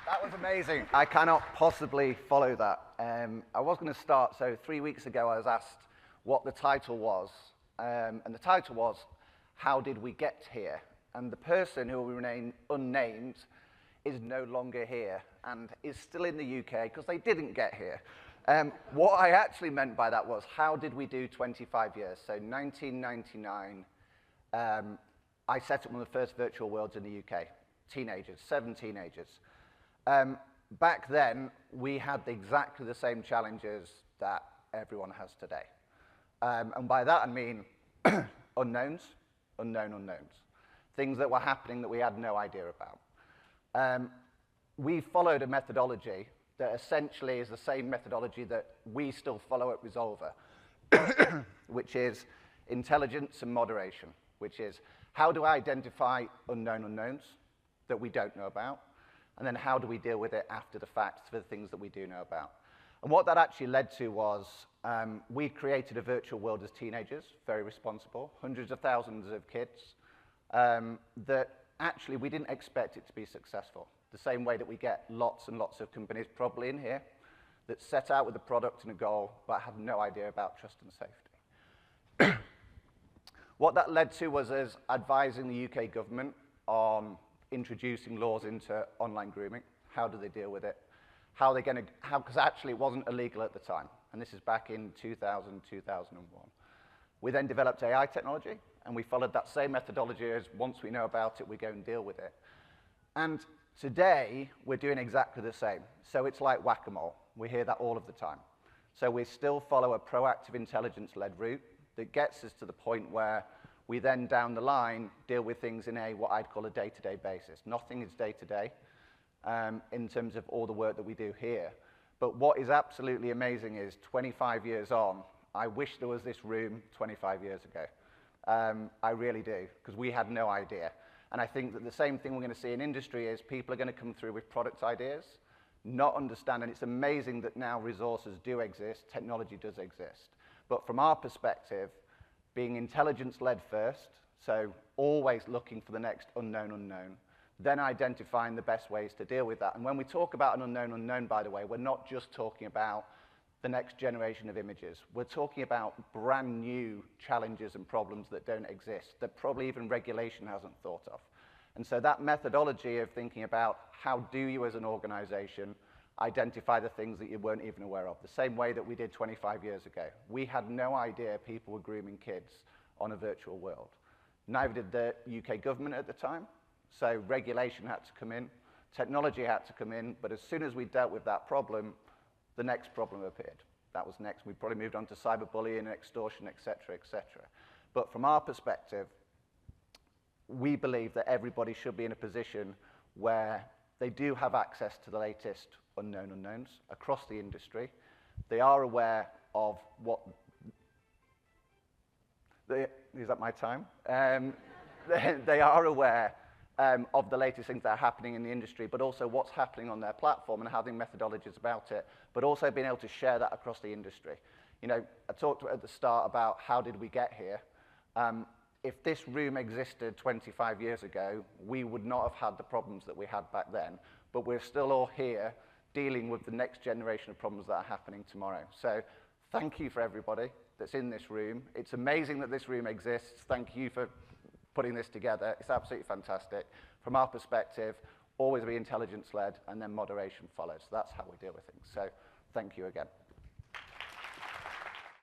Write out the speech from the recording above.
That was amazing. I cannot possibly follow that. I was going to start, so 3 weeks ago I was asked what the title was, and the title was, How Did We Get Here? And the person who will remain unnamed is no longer here and is still in the UK because they didn't get here. What I actually meant by that was, how did we do 25 years? So 1999, I set up one of the first virtual worlds in the UK. Teenagers, 7 teenagers. Back then, we had exactly the same challenges that everyone has today. And by that I mean unknowns, unknown unknowns. Things that were happening that we had no idea about. We followed a methodology that essentially is the same methodology that we still follow at Resolver, which is intelligence and moderation, which is how do I identify unknown unknowns that we don't know about, and then how do we deal with it after the fact for the things that we do know about. And what that actually led to was we created a virtual world as teenagers, very responsible, hundreds of thousands of kids, that actually we didn't expect it to be successful. The same way that we get lots and lots of companies probably in here that set out with a product and a goal but have no idea about trust and safety. What that led to was us advising the UK government on introducing laws into online grooming. How do they deal with it? How are they going to, because actually it wasn't illegal at the time. And this is back in 2000, 2001. We then developed AI technology, and we followed that same methodology as once we know about it, we go and deal with it. And today, we're doing exactly the same. So it's like whack-a-mole. We hear that all of the time. So we still follow a proactive intelligence-led route that gets us to the point where we then, down the line, deal with things in what I'd call a day-to-day basis. Nothing is day-to-day in terms of all the work that we do here. But what is absolutely amazing is 25 years on, I wish there was this room 25 years ago. I really do, because we had no idea. And I think that the same thing we're going to see in industry is people are going to come through with product ideas, not understanding. It's amazing that now resources do exist, technology does exist. But from our perspective, being intelligence-led first, so always looking for the next unknown unknown, then identifying the best ways to deal with that. And when we talk about an unknown unknown, by the way, we're not just talking about the next generation of images. We're talking about brand new challenges and problems that don't exist, that probably even regulation hasn't thought of. And so that methodology of thinking about how do you as an organization identify the things that you weren't even aware of, the same way that we did 25 years ago. We had no idea people were grooming kids on a virtual world. Neither did the UK government at the time, so regulation had to come in, technology had to come in, but as soon as we dealt with that problem, the next problem appeared. That was next. We probably moved on to cyberbullying and extortion, et cetera, et cetera. But from our perspective, we believe that everybody should be in a position where they do have access to the latest unknown unknowns across the industry. They are aware of what... Is that my time? They are aware of the latest things that are happening in the industry, but also what's happening on their platform and having methodologies about it, but also being able to share that across the industry. You know, I talked at the start about how did we get here. If this room existed 25 years ago, we would not have had the problems that we had back then, but we're still all here dealing with the next generation of problems that are happening tomorrow. So thank you for everybody that's in this room. It's amazing that this room exists. Thank you for putting this together. It's absolutely fantastic. From our perspective, always be intelligence-led, and then moderation follows. That's how we deal with things. So thank you again.